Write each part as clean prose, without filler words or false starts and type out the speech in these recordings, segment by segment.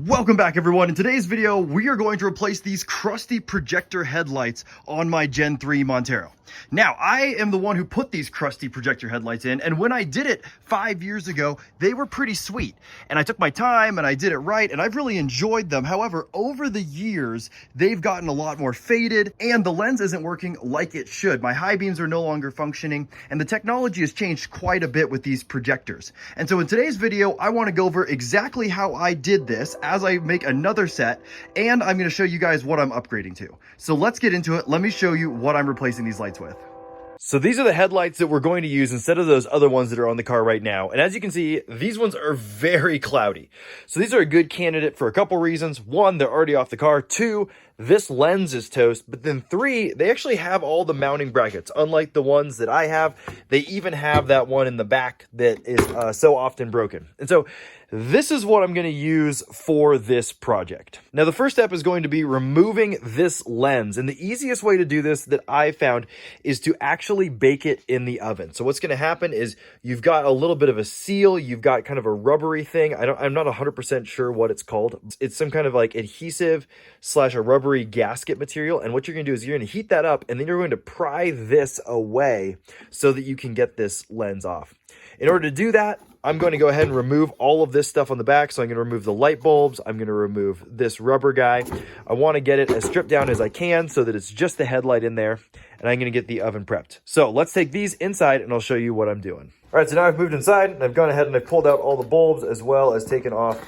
Welcome back, everyone. In today's video, we are going to replace these crusty projector headlights on my Gen 3 Montero. Now, I am the one who put these crusty projector headlights in, and when I did it 5 years ago, they were pretty sweet. And I took my time and I did it right, and I've really enjoyed them. However, over the years, they've gotten a lot more faded, and the lens isn't working like it should. My high beams are no longer functioning, and the technology has changed quite a bit with these projectors. And so in today's video, I want to go over exactly how I did this as I make another set, and I'm going to show you guys what I'm upgrading to. So let's get into it. Let me show you what I'm replacing these lights with. So these are the headlights that we're going to use instead of those other ones that are on the car right now. And as you can see, these ones are very cloudy. So these are a good candidate for a couple reasons. One, they're already off the car. Two, this lens is toast. But then three, they actually have all the mounting brackets. Unlike the ones that I have, they even have that one in the back that is so often broken. And so this is what I'm going to use for this project. Now, the first step is going to be removing this lens. And the easiest way to do this that I found is to actually bake it in the oven. So what's going to happen is you've got a little bit of a seal. You've got kind of a rubbery thing. I'm not 100% sure what it's called. It's some kind of like adhesive / a rubbery gasket material. And what you're going to do is you're going to heat that up, and then you're going to pry this away so that you can get this lens off. In order to do that, I'm going to go ahead and remove all of this stuff on the back. So I'm going to remove the light bulbs. I'm going to remove this rubber guy. I want to get it as stripped down as I can so that it's just the headlight in there. And I'm going to get the oven prepped. So let's take these inside and I'll show you what I'm doing. All right, so now I've moved inside and I've gone ahead and I've pulled out all the bulbs as well as taken off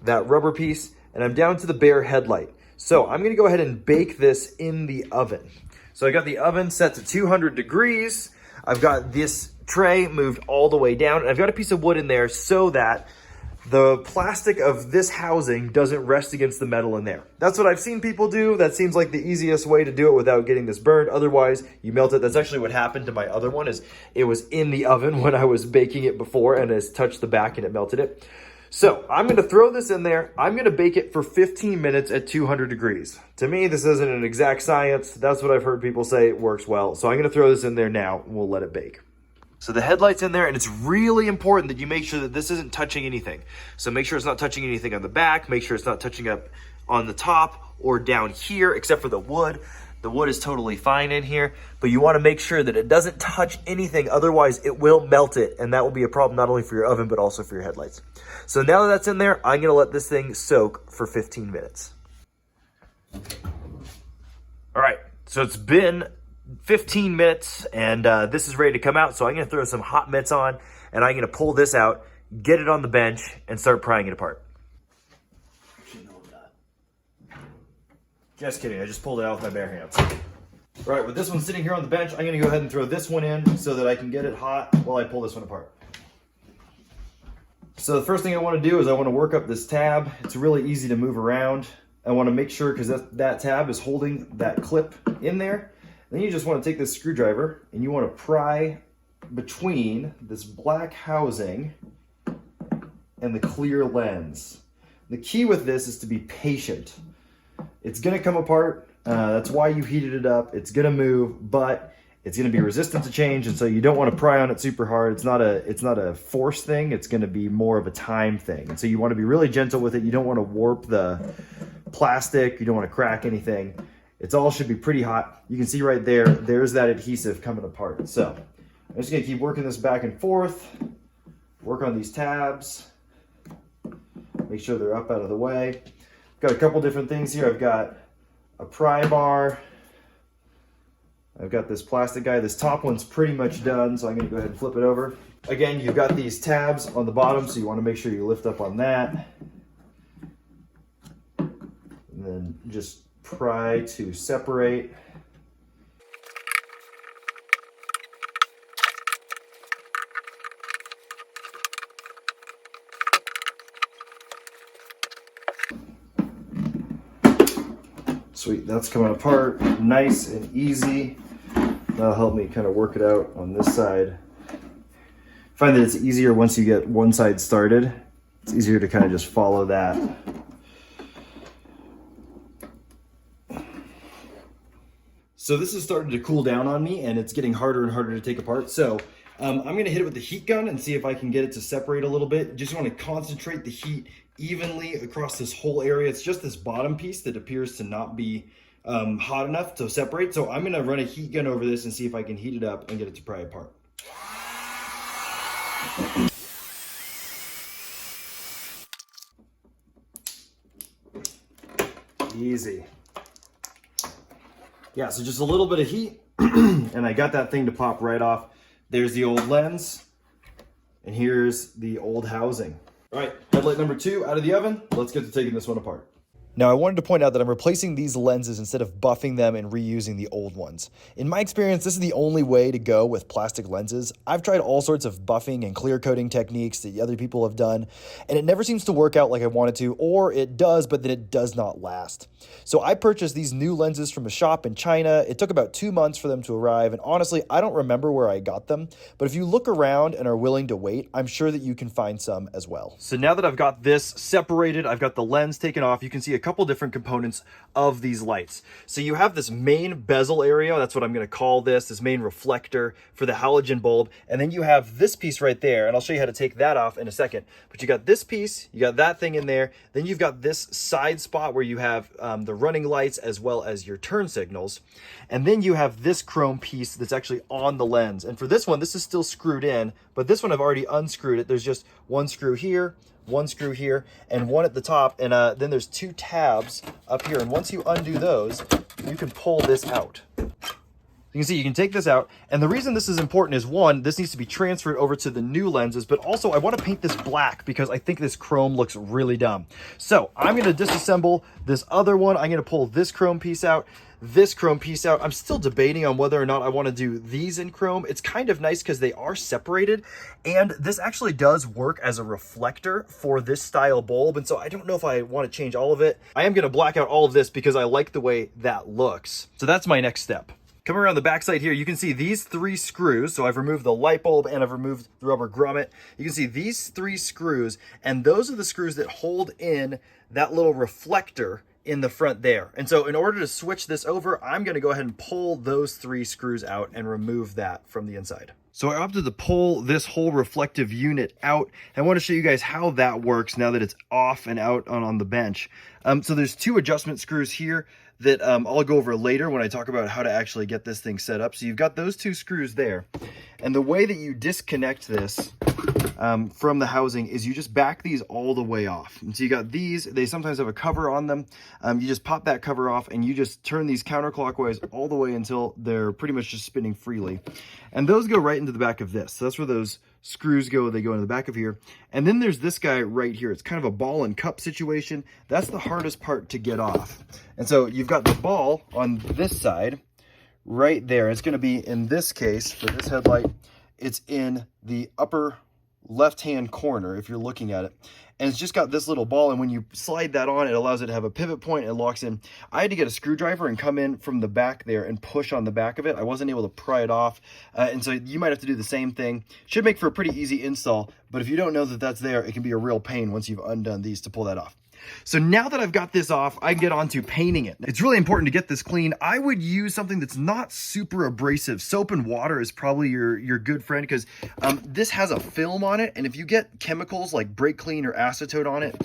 that rubber piece. And I'm down to the bare headlight. So I'm going to go ahead and bake this in the oven. So I got the oven set to 200 degrees. I've got this tray moved all the way down, and I've got a piece of wood in there so that the plastic of this housing doesn't rest against the metal in there. That's what I've seen people do. That seems like the easiest way to do it without getting this burned. Otherwise, you melt it. That's actually what happened to my other one, is it was in the oven when I was baking it before, and it's touched the back and it melted it. So I'm going to throw this in there. I'm going to bake it for 15 minutes at 200 degrees. To me, this isn't an exact science. That's what I've heard people say it works well. So I'm going to throw this in there now, and we'll let it bake. So the headlight's in there, and it's really important that you make sure that this isn't touching anything. So make sure it's not touching anything on the back. Make sure it's not touching up on the top or down here, except for the wood. The wood is totally fine in here, but you want to make sure that it doesn't touch anything. Otherwise, it will melt it, and that will be a problem not only for your oven, but also for your headlights. So now that that's in there, I'm going to let this thing soak for 15 minutes. All right, so it's been 15 minutes, and this is ready to come out. So I'm going to throw some hot mitts on, and I'm going to pull this out, get it on the bench, and start prying it apart. Just kidding, I just pulled it out with my bare hands. All right, with this one sitting here on the bench, I'm going to go ahead and throw this one in so that I can get it hot while I pull this one apart. So the first thing I want to do is I want to work up this tab. It's really easy to move around. I want to make sure, because that tab is holding that clip in there. Then you just want to take this screwdriver and you want to pry between this black housing and the clear lens. The key with this is to be patient. It's going to come apart. That's why you heated it up. It's going to move, but it's going to be resistant to change, and so you don't want to pry on it super hard. It's not a force thing. It's going to be more of a time thing. And so you want to be really gentle with it. You don't want to warp the plastic. You don't want to crack anything. It all should be pretty hot. You can see right there, there's that adhesive coming apart. So I'm just going to keep working this back and forth, work on these tabs, make sure they're up out of the way. Got a couple different things here. I've got a pry bar. I've got this plastic guy. This top one's pretty much done, so I'm going to go ahead and flip it over. Again, you've got these tabs on the bottom, so you want to make sure you lift up on that. And then just pry to separate. Sweet, that's coming apart nice and easy. That'll help me kind of work it out on this side. I find that it's easier once you get one side started. It's easier to kind of just follow that. So this is starting to cool down on me, and it's getting harder and harder to take apart. So I'm going to hit it with the heat gun and see if I can get it to separate a little bit. Just want to concentrate the heat evenly across this whole area. It's just this bottom piece that appears to not be hot enough to separate. So I'm gonna run a heat gun over this and see if I can heat it up and get it to pry apart. Easy. Yeah, so just a little bit of heat and I got that thing to pop right off. There's the old lens and here's the old housing. All right, headlight number 2 out of the oven. Let's get to taking this one apart. Now, I wanted to point out that I'm replacing these lenses instead of buffing them and reusing the old ones. In my experience, this is the only way to go with plastic lenses. I've tried all sorts of buffing and clear coating techniques that other people have done, and it never seems to work out like I wanted to, or it does, but then it does not last. So I purchased these new lenses from a shop in China. It took about 2 months for them to arrive, and honestly, I don't remember where I got them, but if you look around and are willing to wait, I'm sure that you can find some as well. So now that I've got this separated, I've got the lens taken off, you can see a couple different components of these lights. So you have this main bezel area, that's what I'm going to call this main reflector for the halogen bulb, and then you have this piece right there, and I'll show you how to take that off in a second. But you got this piece, you got that thing in there, then you've got this side spot where you have the running lights as well as your turn signals, and then you have this chrome piece that's actually on the lens. And for this one, this is still screwed in, but this one I've already unscrewed it. There's just one screw here, one screw here, and one at the top, and then there's 2 tabs up here, and once you undo those, you can pull this out. You can see you can take this out, and the reason this is important is, one, this needs to be transferred over to the new lenses, but also I want to paint this black because I think this chrome looks really dumb. So I'm going to disassemble this other one. I'm going to pull this chrome piece out, this chrome piece out. I'm still debating on whether or not I want to do these in chrome. It's kind of nice because they are separated, and this actually does work as a reflector for this style bulb, and so I don't know if I want to change all of it. I am going to black out all of this because I like the way that looks. So that's my next step. Coming around the backside here, you can see these 3 screws. So I've removed the light bulb and I've removed the rubber grommet. You can see these 3 screws, and those are the screws that hold in that little reflector in the front there. And so in order to switch this over, I'm going to go ahead and pull those 3 screws out and remove that from the inside. So I opted to pull this whole reflective unit out. I want to show you guys how that works now that it's off and out on the bench. So there's 2 adjustment screws here that I'll go over later when I talk about how to actually get this thing set up. So you've got those 2 screws there. And the way that you disconnect this from the housing is you just back these all the way off. And so you got these, they sometimes have a cover on them. You just pop that cover off and you just turn these counterclockwise all the way until they're pretty much just spinning freely. And those go right into the back of this. So that's where those screws go, they go into the back of here. And then there's this guy right here. It's kind of a ball and cup situation. That's the hardest part to get off. And so you've got the ball on this side right there. It's going to be, in this case, for this headlight, it's in the upper left-hand corner if you're looking at it. And it's just got this little ball, and when you slide that on, it allows it to have a pivot point and it locks in. I had to get a screwdriver and come in from the back there and push on the back of it. I wasn't able to pry it off, and so you might have to do the same thing. Should make for a pretty easy install, but if you don't know that that's there, it can be a real pain once you've undone these to pull that off. So now that I've got this off, I can get on to painting it. It's really important to get this clean. I would use something that's not super abrasive. Soap and water is probably your good friend, because this has a film on it, and if you get chemicals like brake clean or acetone on it,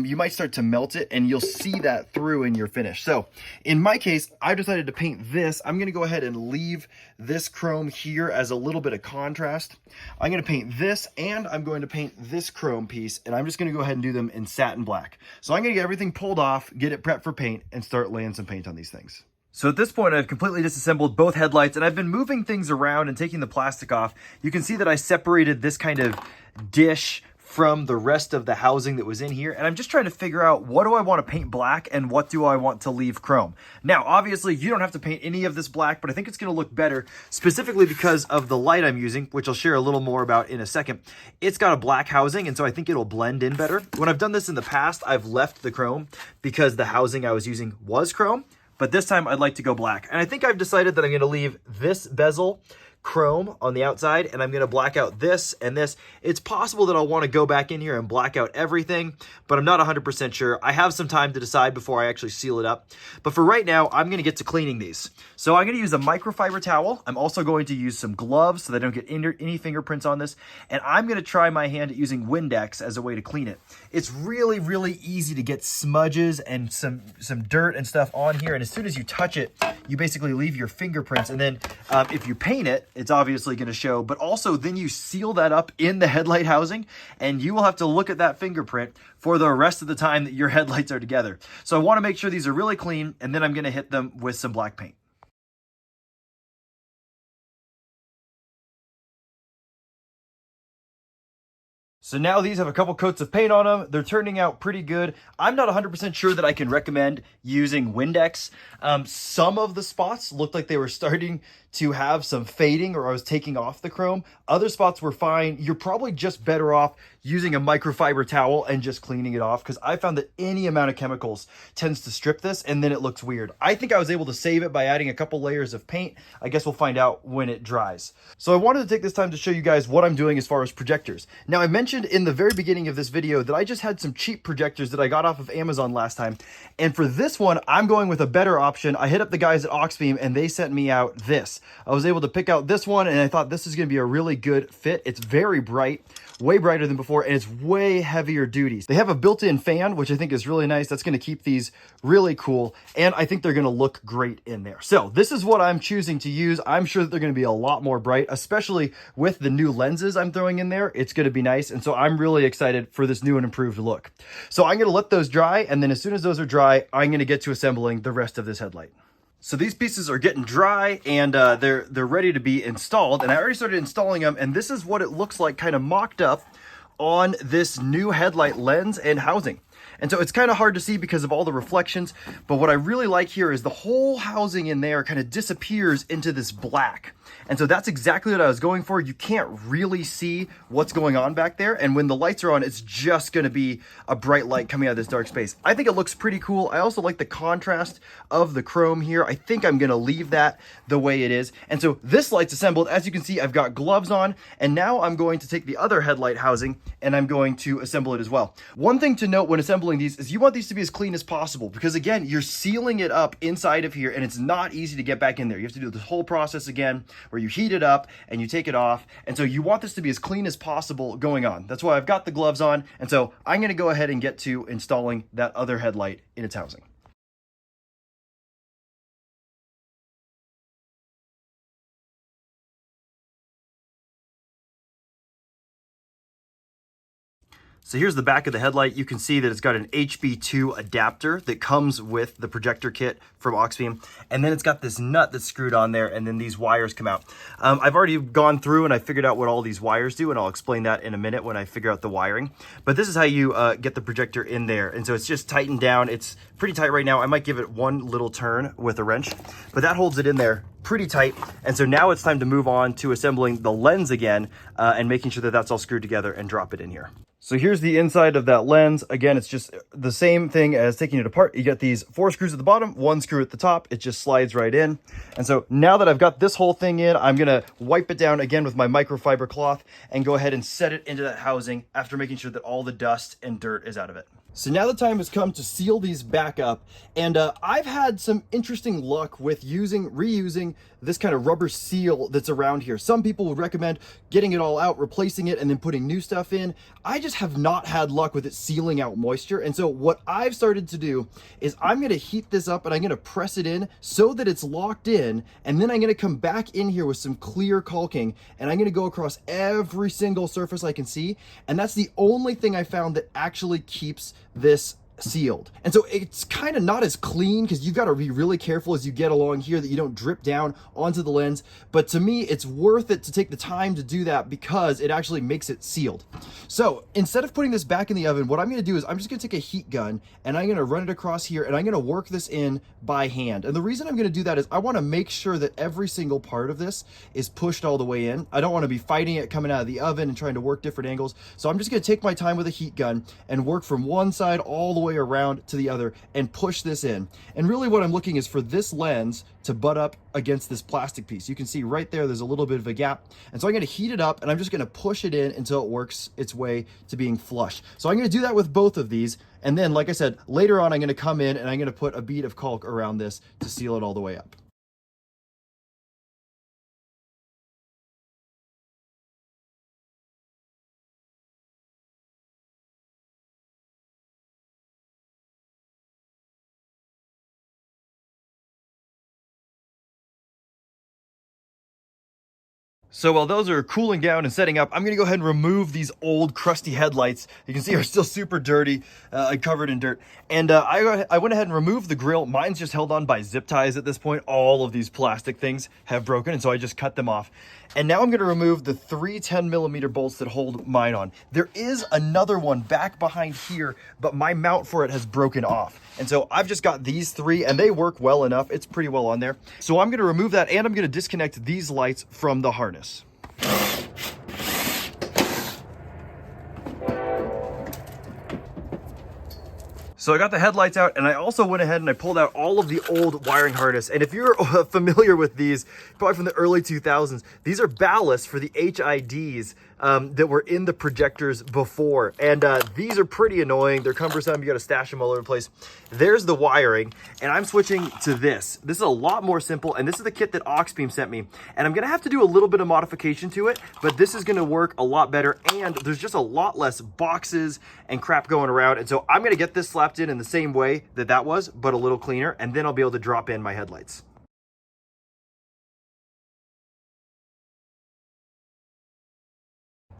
you might start to melt it, and you'll see that through in your finish. So in my case, I've decided to paint this. I'm going to go ahead and leave this chrome here as a little bit of contrast. I'm going to paint this, and I'm going to paint this chrome piece, and I'm just going to go ahead and do them in satin black. So I'm going to get everything pulled off, get it prepped for paint, and start laying some paint on these things. So at this point, I've completely disassembled both headlights, and I've been moving things around and taking the plastic off. You can see that I separated this kind of dish from the rest of the housing that was in here, and I'm just trying to figure out, what do I want to paint black and what do I want to leave chrome? Now, obviously, you don't have to paint any of this black, but I think it's going to look better, specifically because of the light I'm using, which I'll share a little more about in a second. It's got a black housing, and so I think it'll blend in better. When I've done this in the past, I've left the chrome because the housing I was using was chrome, but this time I'd like to go black. And I think I've decided that I'm going to leave this bezel chrome on the outside, and I'm gonna black out this and this. It's possible that I'll wanna go back in here and black out everything, but I'm not 100% sure. I have some time to decide before I actually seal it up. But for right now, I'm gonna get to cleaning these. So I'm gonna use a microfiber towel. I'm also going to use some gloves so that I don't get any fingerprints on this. And I'm gonna try my hand at using Windex as a way to clean it. It's really, really easy to get smudges and some dirt and stuff on here. And as soon as you touch it, you basically leave your fingerprints. And then if you paint it, it's obviously gonna show, but also then you seal that up in the headlight housing, and you will have to look at that fingerprint for the rest of the time that your headlights are together. So I wanna make sure these are really clean, and then I'm gonna hit them with some black paint. So now these have a couple coats of paint on them. They're turning out pretty good. I'm not 100% sure that I can recommend using Windex. Some of the spots looked like they were starting to have some fading, or I was taking off the chrome. Other spots were fine. You're probably just better off using a microfiber towel and just cleaning it off, because I found that any amount of chemicals tends to strip this, and then it looks weird. I think I was able to save it by adding a couple layers of paint. I guess we'll find out when it dries. So I wanted to take this time to show you guys what I'm doing as far as projectors. Now, I mentioned in the very beginning of this video that I just had some cheap projectors that I got off of Amazon last time. And for this one, I'm going with a better option. I hit up the guys at Auxbeam and they sent me out this. I was able to pick out this one, and I thought this is going to be a really good fit. It's very bright, way brighter than before, and it's way heavier duties. They have a built-in fan, which I think is really nice. That's going to keep these really cool, and I think they're going to look great in there. So this is what I'm choosing to use. I'm sure that they're going to be a lot more bright, especially with the new lenses I'm throwing in there. It's going to be nice, and so I'm really excited for this new and improved look. So I'm going to let those dry, and then as soon as those are dry, I'm going to get to assembling the rest of this headlight. So these pieces are getting dry, and they're ready to be installed, and I already started installing them, and this is what it looks like kind of mocked up on this new headlight lens and housing. And so it's kind of hard to see because of all the reflections, but what I really like here is the whole housing in there kind of disappears into this black. And so that's exactly what I was going for. You can't really see what's going on back there. And when the lights are on, it's just going to be a bright light coming out of this dark space. I think it looks pretty cool. I also like the contrast of the chrome here. I think I'm going to leave that the way it is. And so this light's assembled. As you can see, I've got gloves on, and now I'm going to take the other headlight housing and I'm going to assemble it as well. One thing to note when assembling these is you want these to be as clean as possible, because again, you're sealing it up inside of here and it's not easy to get back in there. You have to do this whole process again where you heat it up and you take it off. And so you want this to be as clean as possible going on. That's why I've got the gloves on. And so I'm going to go ahead and get to installing that other headlight in its housing. So here's the back of the headlight. You can see that it's got an HB2 adapter that comes with the projector kit from Auxbeam. And then it's got this nut that's screwed on there, and then these wires come out. I've already gone through and I figured out what all these wires do, and I'll explain that in a minute when I figure out the wiring. But this is how you get the projector in there. And so it's just tightened down. It's pretty tight right now. I might give it one little turn with a wrench, but that holds it in there pretty tight. And so now it's time to move on to assembling the lens again and making sure that that's all screwed together and drop it in here. So here's the inside of that lens. Again, it's just the same thing as taking it apart. You get these 4 screws at the bottom, 1 screw at the top. It just slides right in. And so now that I've got this whole thing in, I'm gonna wipe it down again with my microfiber cloth and go ahead and set it into that housing after making sure that all the dust and dirt is out of it. So now the time has come to seal these back up, and I've had some interesting luck with reusing this kind of rubber seal that's around here. Some people would recommend getting it all out, replacing it, and then putting new stuff in. I just have not had luck with it sealing out moisture, and so what I've started to do is I'm gonna heat this up and I'm gonna press it in so that it's locked in, and then I'm gonna come back in here with some clear caulking, and I'm gonna go across every single surface I can see, and that's the only thing I found that actually keeps this sealed. And so it's kind of not as clean because you've got to be really careful as you get along here that you don't drip down onto the lens. But to me, it's worth it to take the time to do that because it actually makes it sealed. So instead of putting this back in the oven, what I'm going to do is I'm just going to take a heat gun and I'm going to run it across here and I'm going to work this in by hand. And the reason I'm going to do that is I want to make sure that every single part of this is pushed all the way in. I don't want to be fighting it coming out of the oven and trying to work different angles. So I'm just going to take my time with a heat gun and work from one side all the way way around to the other and push this in. And really what I'm looking is for this lens to butt up against this plastic piece. You can see right there's a little bit of a gap. And so I'm gonna heat it up and I'm just gonna push it in until it works its way to being flush. So I'm gonna do that with both of these. And then, like I said, later on, I'm gonna come in and I'm gonna put a bead of caulk around this to seal it all the way up. So while those are cooling down and setting up, I'm gonna go ahead and remove these old crusty headlights. You can see are still super dirty, covered in dirt. And I went ahead and removed the grill. Mine's just held on by zip ties at this point. All of these plastic things have broken, and so I just cut them off. And now I'm gonna remove the 3 10mm bolts that hold mine on. There is another one back behind here, but my mount for it has broken off. And so I've just got these 3 and they work well enough. It's pretty well on there. So I'm gonna remove that and I'm gonna disconnect these lights from the harness. So I got the headlights out and I also went ahead and I pulled out all of the old wiring harness. And if you're familiar with these, probably from the early 2000s, these are ballasts for the HIDs that were in the projectors before. And these are pretty annoying. They're cumbersome. You got to stash them all over the place. There's the wiring and I'm switching to this. This is a lot more simple. And this is the kit that Auxbeam sent me. And I'm going to have to do a little bit of modification to it, but this is going to work a lot better. And there's just a lot less boxes and crap going around. And so I'm going to get this slapped in the same way that that was, but a little cleaner. And then I'll be able to drop in my headlights.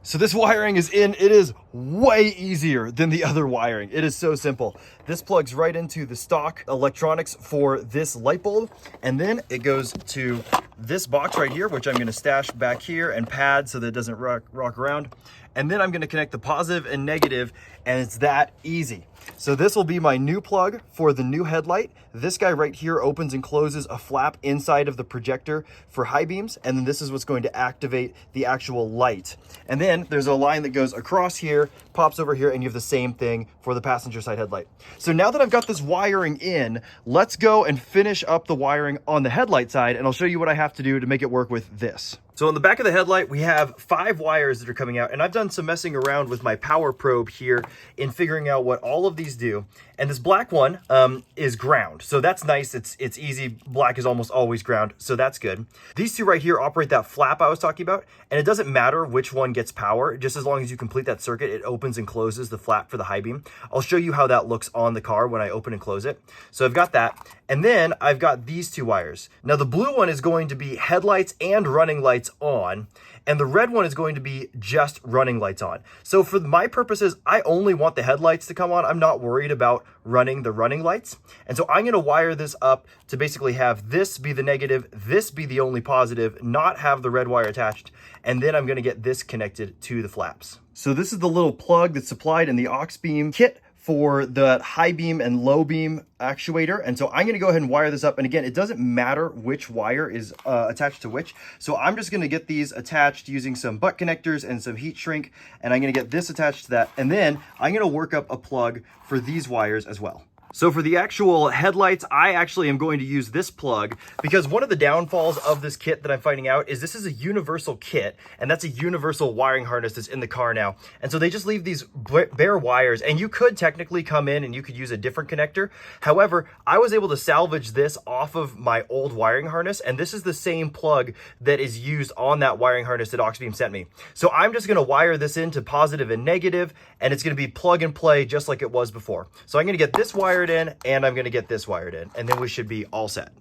So this wiring is in. It is way easier than the other wiring. It is so simple. This plugs right into the stock electronics for this light bulb. And then it goes to this box right here, which I'm gonna stash back here and pad so that it doesn't rock around. And then I'm gonna connect the positive and negative, and it's that easy. So this will be my new plug for the new headlight. This guy right here opens and closes a flap inside of the projector for high beams, and then this is what's going to activate the actual light. And then there's a line that goes across here, pops over here, and you have the same thing for the passenger side headlight. So now that I've got this wiring in, let's go and finish up the wiring on the headlight side, and I'll show you what I have to do to make it work with this. So on the back of the headlight, we have 5 wires that are coming out, and I've done some messing around with my power probe here in figuring out what all of these do. And this black one is ground, so that's nice. It's easy. Black is almost always ground, so that's good. These 2 right here operate that flap I was talking about, and it doesn't matter which one gets power. Just as long as you complete that circuit, it opens and closes the flap for the high beam. I'll show you how that looks on the car when I open and close it. So I've got that, and then I've got these 2 wires. Now the blue one is going to be headlights and running lights on, and the red one is going to be just running lights on. So for my purposes, I only want the headlights to come on. I'm not worried about running the running lights. And so I'm gonna wire this up to basically have this be the negative, this be the only positive, not have the red wire attached, and then I'm gonna get this connected to the flaps. So this is the little plug that's supplied in the Auxbeam kit for the high beam and low beam actuator. And so I'm gonna go ahead and wire this up. And again, it doesn't matter which wire is attached to which. So I'm just gonna get these attached using some butt connectors and some heat shrink. And I'm gonna get this attached to that. And then I'm gonna work up a plug for these wires as well. So for the actual headlights, I actually am going to use this plug because one of the downfalls of this kit that I'm finding out is this is a universal kit, and that's a universal wiring harness that's in the car now. And so they just leave these bare wires, and you could technically come in and you could use a different connector. However, I was able to salvage this off of my old wiring harness, and this is the same plug that is used on that wiring harness that Auxbeam sent me. So I'm just gonna wire this into positive and negative, and it's gonna be plug and play just like it was before. So I'm gonna get this wired in, and I'm gonna get this wired in, and then we should be all set.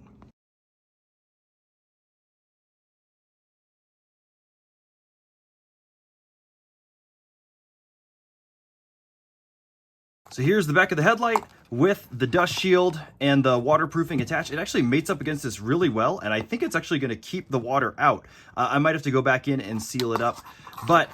So here's the back of the headlight with the dust shield and the waterproofing attached. It actually mates up against this really well, and I think it's actually gonna keep the water out. I might have to go back in and seal it up. But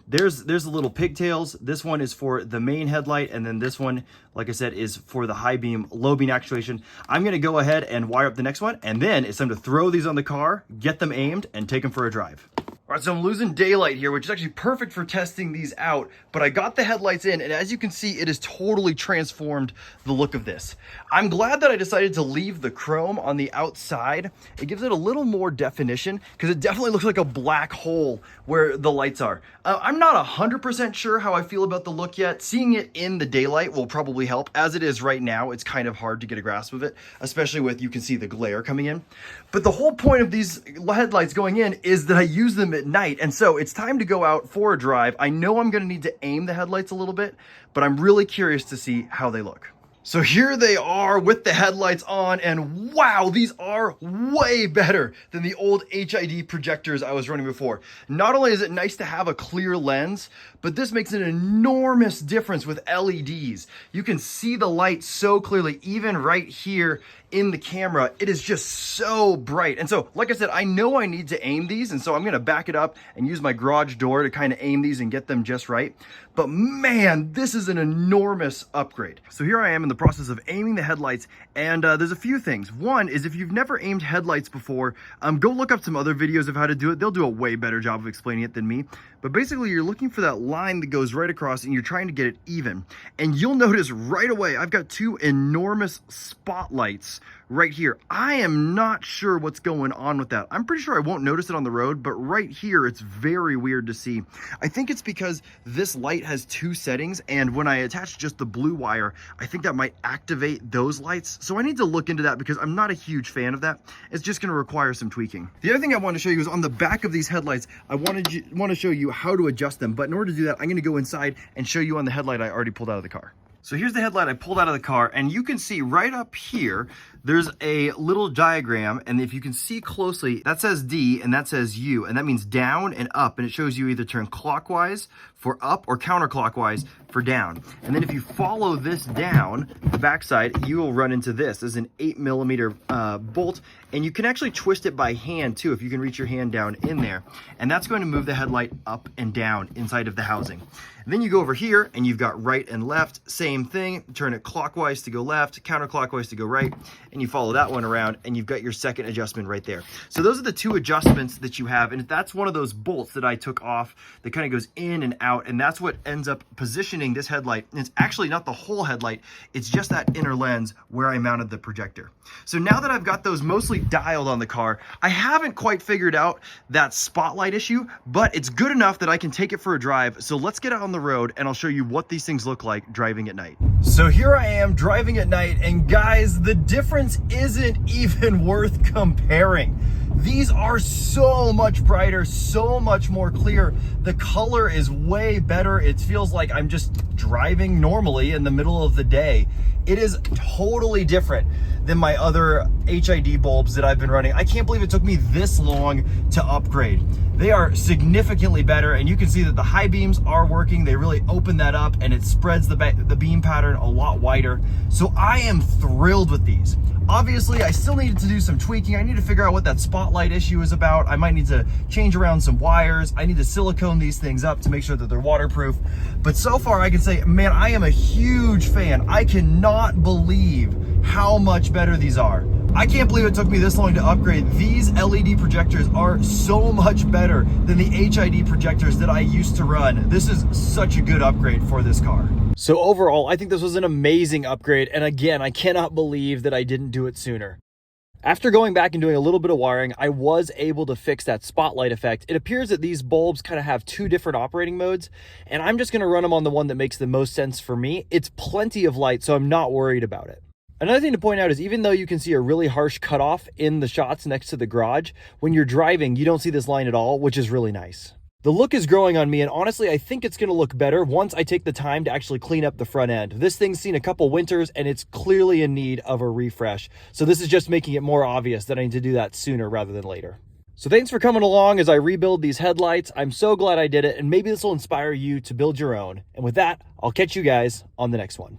there's the little pigtails. This one is for the main headlight, and then this one, like I said, is for the high beam, low beam actuation. I'm gonna go ahead and wire up the next one, and then it's time to throw these on the car, get them aimed, and take them for a drive. All right, so I'm losing daylight here, which is actually perfect for testing these out, but I got the headlights in, and as you can see, it has totally transformed the look of this. I'm glad that I decided to leave the chrome on the outside. It gives it a little more definition, because it definitely looks like a black hole where the lights are. I'm not 100% sure how I feel about the look yet. Seeing it in the daylight will probably help. As it is right now, it's kind of hard to get a grasp of it, especially with, you can see the glare coming in. But the whole point of these headlights going in is that I use them at night, and so it's time to go out for a drive. I know I'm going to need to aim the headlights a little bit, but I'm really curious to see how they look. So here they are with the headlights on, and wow, these are way better than the old HID projectors I was running before. Not only is it nice to have a clear lens, but this makes an enormous difference with LEDs. You can see the light so clearly, even right here in the camera. It is just so bright. And so, like I said, I know I need to aim these, and so I'm gonna back it up and use my garage door to kind of aim these and get them just right. But man, this is an enormous upgrade. So here I am in the process of aiming the headlights, and there's a few things. One is, if you've never aimed headlights before, go look up some other videos of how to do it. They'll do a way better job of explaining it than me. But basically, you're looking for that line that goes right across, and you're trying to get it even. And you'll notice right away, I've got two enormous spotlights right here. I am not sure what's going on with that. I'm pretty sure I won't notice it on the road, but right here, it's very weird to see. I think it's because this light has two settings, and when I attach just the blue wire, I think that might activate those lights. So I need to look into that, because I'm not a huge fan of that. It's just gonna require some tweaking. The other thing I want to show you is on the back of these headlights, I want to show you how to adjust them. But in order to do that, I'm gonna go inside and show you on the headlight I already pulled out of the car. So here's the headlight I pulled out of the car, and you can see right up here, there's a little diagram, and if you can see closely, that says D and that says U, and that means down and up, and it shows you either turn clockwise for up or counterclockwise for down. And then if you follow this down, the backside, you will run into this. This is an 8mm bolt, and you can actually twist it by hand too, if you can reach your hand down in there. And that's going to move the headlight up and down inside of the housing. And then you go over here, and you've got right and left, same thing. Turn it clockwise to go left, counterclockwise to go right, and you follow that one around, and you've got your second adjustment right there. So those are the two adjustments that you have, and that's one of those bolts that I took off that kind of goes in and out, and that's what ends up positioning this headlight. And it's actually not the whole headlight, it's just that inner lens where I mounted the projector. So now that I've got those mostly dialed on the car, I haven't quite figured out that spotlight issue, but it's good enough that I can take it for a drive. So let's get out on the road, and I'll show you what these things look like driving at night. So here I am driving at night, and guys, the difference isn't even worth comparing. These are so much brighter, so much more clear. The color is way better. It feels like I'm just driving normally in the middle of the day. It is totally different than my other HID bulbs that I've been running. I can't believe it took me this long to upgrade. They are significantly better, and you can see that the high beams are working. They really open that up, and it spreads the beam pattern a lot wider. So I am thrilled with these. Obviously, I still needed to do some tweaking. I need to figure out what that spotlight issue is about. I might need to change around some wires. I need to silicone these things up to make sure that they're waterproof. But so far, I can say, man, I am a huge fan. I cannot believe how much better these are. I can't believe it took me this long to upgrade. These LED projectors are so much better than the HID projectors that I used to run. This is such a good upgrade for this car. So overall, I think this was an amazing upgrade. And again, I cannot believe that I didn't do it sooner. After going back and doing a little bit of wiring, I was able to fix that spotlight effect. It appears that these bulbs kind of have two different operating modes, and I'm just going to run them on the one that makes the most sense for me. It's plenty of light, so I'm not worried about it. Another thing to point out is, even though you can see a really harsh cutoff in the shots next to the garage, when you're driving, you don't see this line at all, which is really nice. The look is growing on me, and honestly, I think it's going to look better once I take the time to actually clean up the front end. This thing's seen a couple winters, and it's clearly in need of a refresh. So this is just making it more obvious that I need to do that sooner rather than later. So thanks for coming along as I rebuild these headlights. I'm so glad I did it, and maybe this will inspire you to build your own. And with that, I'll catch you guys on the next one.